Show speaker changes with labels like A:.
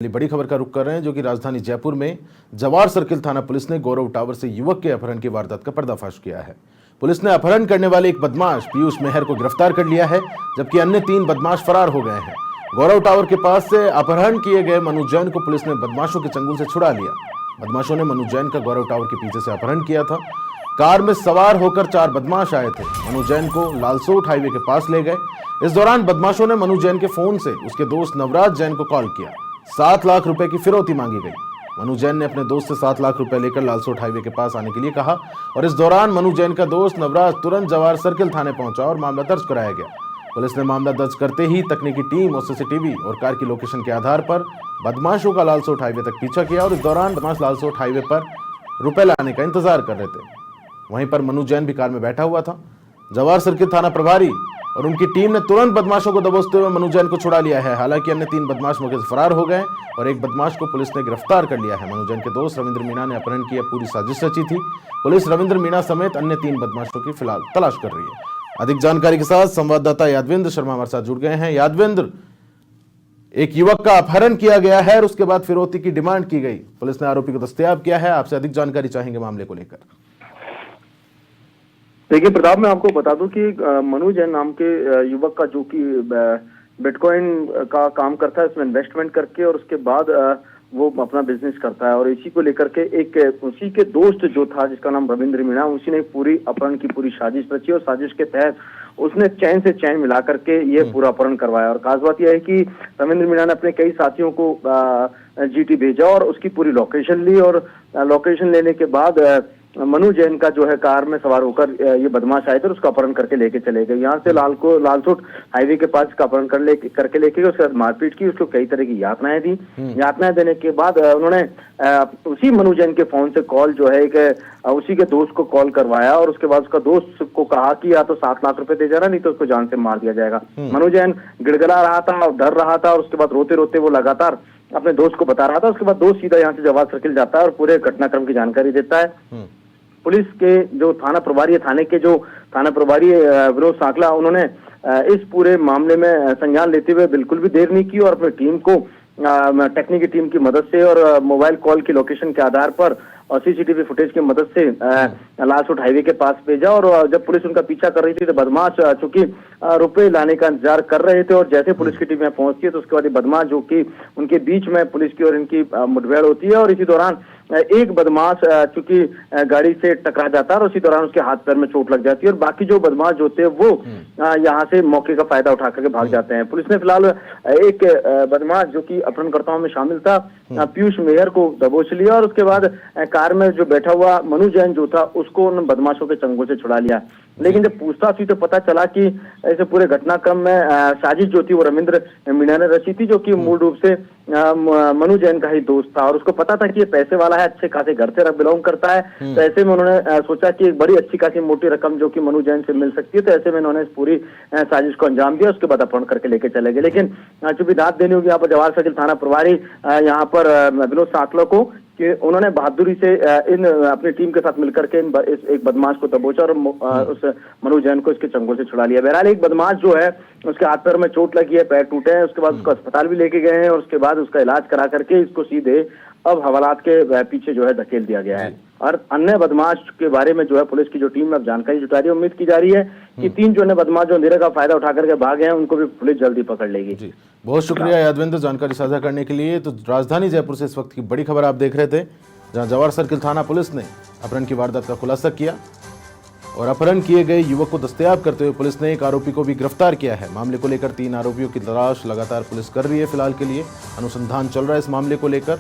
A: बड़ी खबर का रुख कर रहे हैं जो कि राजधानी जयपुर में जवाहर सर्किल थाना पुलिस ने गौरव टावर से युवक के अपहरण की वारदात का पर्दाफाश किया है। पुलिस ने अपहरण करने वाले एक बदमाश पीयूष मेहर को गिरफ्तार कर लिया है, जबकि अन्य 3 बदमाश फरार हो गए हैं। गौरव टावर के पास से अपहरण किए गए मनु जैन को पुलिस ने बदमाशों के चंगुल से छुड़ा लिया। बदमाशों ने मनु जैन का गौरव टावर के पीछे से अपहरण किया था। कार में सवार होकर 4 बदमाश आए थे। मनु जैन को लालसोट हाईवे के पास ले गए। इस दौरान बदमाशों ने मनु जैन के फोन से उसके दोस्त नवराज जैन को कॉल किया। 7 लाख रुपए की फिरौती मांगी गई। मनु जैन ने अपने दोस्त से 7 लाख रुपए लेकर लालसोट हाईवे के पास आने के लिए कहा और इस दौरान मनु जैन का दोस्त नवराज तुरंत जवाहर सर्किल थाने पहुंचा और मामला दर्ज कराया गया। पुलिस ने मामला दर्ज करते ही तकनीकी टीम और सीसीटीवी और कार की लोकेशन के आधार पर बदमाशों का लालसोट हाईवे तक पीछा किया और इस दौरान बदमाश लालसोट हाईवे पर रुपए लाने का इंतजार कर रहे थे। वहीं पर मनु जैन भी कार में बैठा हुआ था। जवाहर सर्किल थाना प्रभारी और उनकी टीम ने तुरंत बदमाशों को दबोचते हुए मनु जैन को छुड़ा लिया है। हालांकि अन्य 3 बदमाश मौके से फरार हो गए और एक बदमाश को पुलिस ने गिरफ्तार कर लिया है। मनु जैन के दोस्त रविंद्र मीणा ने अपहरण की पूरी साजिश रची थी। पुलिस रविंद्र मीणा समेत अन्य 3 बदमाशों की फिलहाल तलाश कर रही है। अधिक जानकारी के साथ संवाददाता यादवेंद्र शर्मा हमारे साथ जुड़ गए हैं। यादवेंद्र, एक युवक का अपहरण किया गया है और उसके बाद फिरौती की डिमांड की गई। पुलिस ने आरोपी को दस्तयाब किया है। आपसे अधिक जानकारी चाहेंगे मामले को लेकर।
B: देखिए प्रताप, मैं आपको बता दूं कि मनु जैन नाम के युवक का जो कि बिटकॉइन का काम करता है, उसमें इन्वेस्टमेंट करके और उसके बाद वो अपना बिजनेस करता है और इसी को लेकर के एक उसी के दोस्त जो था जिसका नाम रविंद्र मीणा, उसी ने पूरी अपहरण की पूरी साजिश रची और साजिश के तहत उसने चैन से चैन मिला करके ये पूरा अपहरण करवाया। और खास बात यह है कि रविंद्र मीणा ने अपने कई साथियों को जीटी भेजा और उसकी पूरी लोकेशन ली और लोकेशन लेने के बाद मनु जैन का जो है कार में सवार होकर ये बदमाश आए थे और उसका अपहरण करके लेके चले गए। यहाँ से लालसोट हाईवे के पास का अपहरण करके लेके गए। उसके बाद मारपीट की, उसको कई तरह की यातनाएं दी। यातनाएं देने के बाद उन्होंने उसी मनु जैन के फोन से कॉल जो है उसी के दोस्त को कॉल करवाया और उसके बाद उसका दोस्त को कहा कि या तो 7 लाख रुपए दे जाना, नहीं तो उसको जान से मार दिया जाएगा। मनु जैन गिड़गिड़ा रहा था और डर रहा था और उसके बाद रोते रोते वो लगातार अपने दोस्त को बता रहा था। उसके बाद दोस्त सीधा यहाँ से जवाहर सर्किल जाता है और पूरे घटनाक्रम की जानकारी देता है। पुलिस के जो थाना प्रभारी है, थाने के जो थाना प्रभारी विनोद सांकला, उन्होंने इस पूरे मामले में संज्ञान लेते हुए बिल्कुल भी देर नहीं की और अपनी टीम को टेक्निकल टीम की मदद से और मोबाइल कॉल की लोकेशन के आधार पर और सीसीटीवी फुटेज की मदद से लालसोट हाईवे के पास भेजा। और जब पुलिस उनका पीछा कर रही थी तो बदमाश चूंकि रुपए लाने का इंतजार कर रहे थे और जैसे पुलिस की टीम में पहुंचती है तो उसके बाद ये बदमाश जो कि उनके बीच में पुलिस की और इनकी मुठभेड़ होती है और इसी दौरान एक बदमाश चूंकि गाड़ी से टकरा जाता है और उसी दौरान उसके हाथ पैर में चोट लग जाती है और बाकी जो बदमाश जो थे वो यहाँ से मौके का फायदा उठा करके भाग जाते हैं। पुलिस ने फिलहाल एक बदमाश जो कि अपहरणकर्ताओं में शामिल था पीयूष मेहर को दबोच लिया और उसके बाद कार में जो बैठा हुआ मनु जैन जो था उसको उन बदमाशों के चंगुल से छुड़ा लिया। लेकिन जब पूछताछ हुई तो पता चला कि ऐसे पूरे घटनाक्रम में साजिश जो थी वो रविंद्र मीणा ने रची थी, जो कि मूल रूप से मनु जैन का ही दोस्त था और उसको पता था कि ये पैसे वाला है, अच्छे खासे घर से बिलोंग करता है। तो ऐसे में उन्होंने सोचा कि एक बड़ी अच्छी खासी मोटी रकम जो कि मनु जैन से मिल सकती है, तो ऐसे में उन्होंने इस पूरी साजिश को अंजाम दिया। उसके बाद अपहरण करके लेके चले गए। लेकिन चूंकि दाद देनी होगी यहाँ पर जवाहर सर्किल थाना प्रभारी यहाँ पर विनोद सांकला को कि उन्होंने बहादुरी से इन अपनी टीम के साथ मिलकर के एक बदमाश को दबोचा और उस मनु जैन को इसके चंगुल से छुड़ा लिया। बहरहाल एक बदमाश जो है उसके हाथ पैर में चोट लगी है, पैर टूटे हैं, उसके बाद उसको अस्पताल भी लेके गए हैं और उसके बाद उसका इलाज करा करके इसको सीधे अब हवालात के पीछे जो है धकेल दिया गया है। और अन्य बदमाश के बारे में जो है पुलिस की जो टीम अब जानकारी जुटा रही है। उम्मीद की जा रही है कि 3 जो अन्य बदमाश जो अंधेरे का फायदा उठा करके भागे हैं उनको भी पुलिस जल्दी पकड़ लेगी।
A: जी, बहुत शुक्रिया यादवेंद्र जानकारी साझा करने के लिए। तो राजधानी जयपुर से इस वक्त की बड़ी खबर आप देख रहे थे, जहां जवाहर सर्किल थाना पुलिस ने अपहरण की वारदात का खुलासा किया और अपहरण किए गए युवक को दस्तयाब करते हुए पुलिस ने एक आरोपी को भी गिरफ्तार किया है। मामले को लेकर 3 आरोपियों की तलाश लगातार पुलिस कर रही है। फिलहाल के लिए अनुसंधान चल रहा है इस मामले को लेकर।